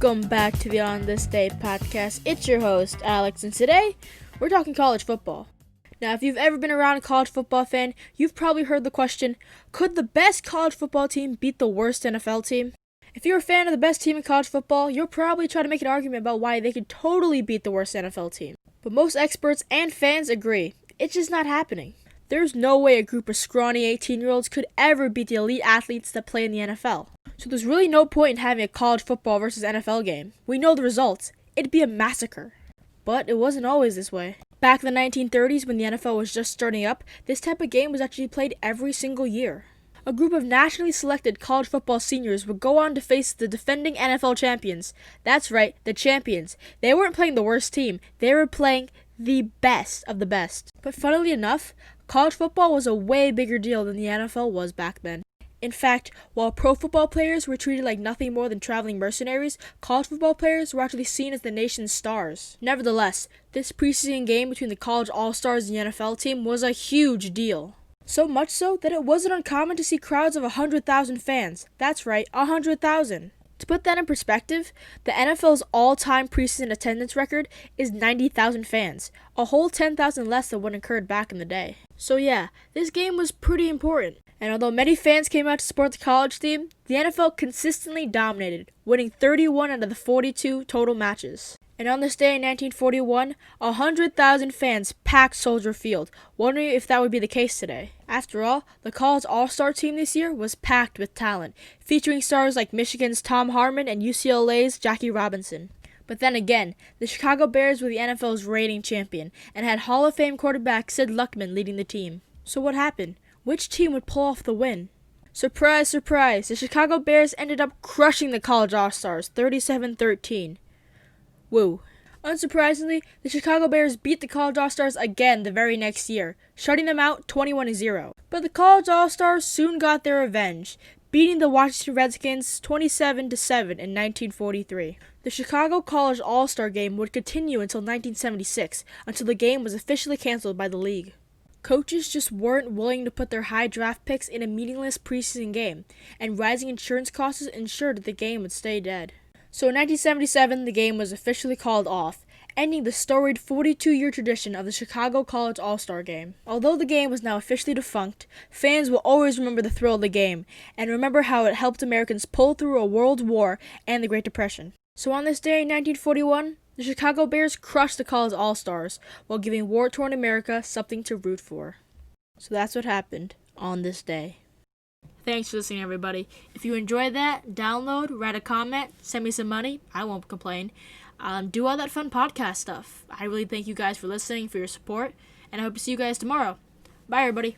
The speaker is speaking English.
Welcome back to the On This Day podcast. It's your host, Alex, and today we're talking college football. Now, if you've ever been around a college football fan, you've probably heard the question, could the best college football team beat the worst NFL team? If you're a fan of the best team in college football, you'll probably try to make an argument about why they could totally beat the worst NFL team. But most experts and fans agree, it's just not happening. There's no way a group of scrawny 18-year-olds could ever beat the elite athletes that play in the NFL. So there's really no point in having a college football versus NFL game. We know the results. It'd be a massacre. But it wasn't always this way. Back in the 1930s, when the NFL was just starting up, this type of game was actually played every single year. A group of nationally selected college football seniors would go on to face the defending NFL champions. That's right, the champions. They weren't playing the worst team. They were playing the best of the best. But funnily enough, college football was a way bigger deal than the NFL was back then. In fact, while pro football players were treated like nothing more than traveling mercenaries, college football players were actually seen as the nation's stars. Nevertheless, this preseason game between the college all-stars and the NFL team was a huge deal. So much so that it wasn't uncommon to see crowds of 100,000 fans. That's right, 100,000. To put that in perspective, the NFL's all-time preseason attendance record is 90,000 fans, a whole 10,000 less than what occurred back in the day. So yeah, this game was pretty important. And although many fans came out to support the college team, the NFL consistently dominated, winning 31 out of the 42 total matches. And on this day in 1941, 100,000 fans packed Soldier Field, wondering if that would be the case today. After all, the college all-star team this year was packed with talent, featuring stars like Michigan's Tom Harmon and UCLA's Jackie Robinson. But then again, the Chicago Bears were the NFL's reigning champion, and had Hall of Fame quarterback Sid Luckman leading the team. So what happened? Which team would pull off the win? Surprise, surprise, the Chicago Bears ended up crushing the college all-stars 37-13. Woo. Unsurprisingly, the Chicago Bears beat the college all-stars again the very next year, shutting them out 21-0. But the college all-stars soon got their revenge, beating the Washington Redskins 27-7 in 1943. The Chicago College All-Star Game would continue until 1976, until the game was officially canceled by the league. Coaches just weren't willing to put their high draft picks in a meaningless preseason game, and rising insurance costs ensured that the game would stay dead. So in 1977, the game was officially called off, ending the storied 42-year tradition of the Chicago College All-Star Game. Although the game was now officially defunct, fans will always remember the thrill of the game, and remember how it helped Americans pull through a world war and the Great Depression. So on this day in 1941, the Chicago Bears crushed the college all-stars, while giving war-torn America something to root for. So that's what happened on this day. Thanks for listening, everybody. If you enjoyed that, download, write a comment, send me some money. I won't complain. Do all that fun podcast stuff. I really thank you guys for listening, for your support, and I hope to see you guys tomorrow. Bye, everybody.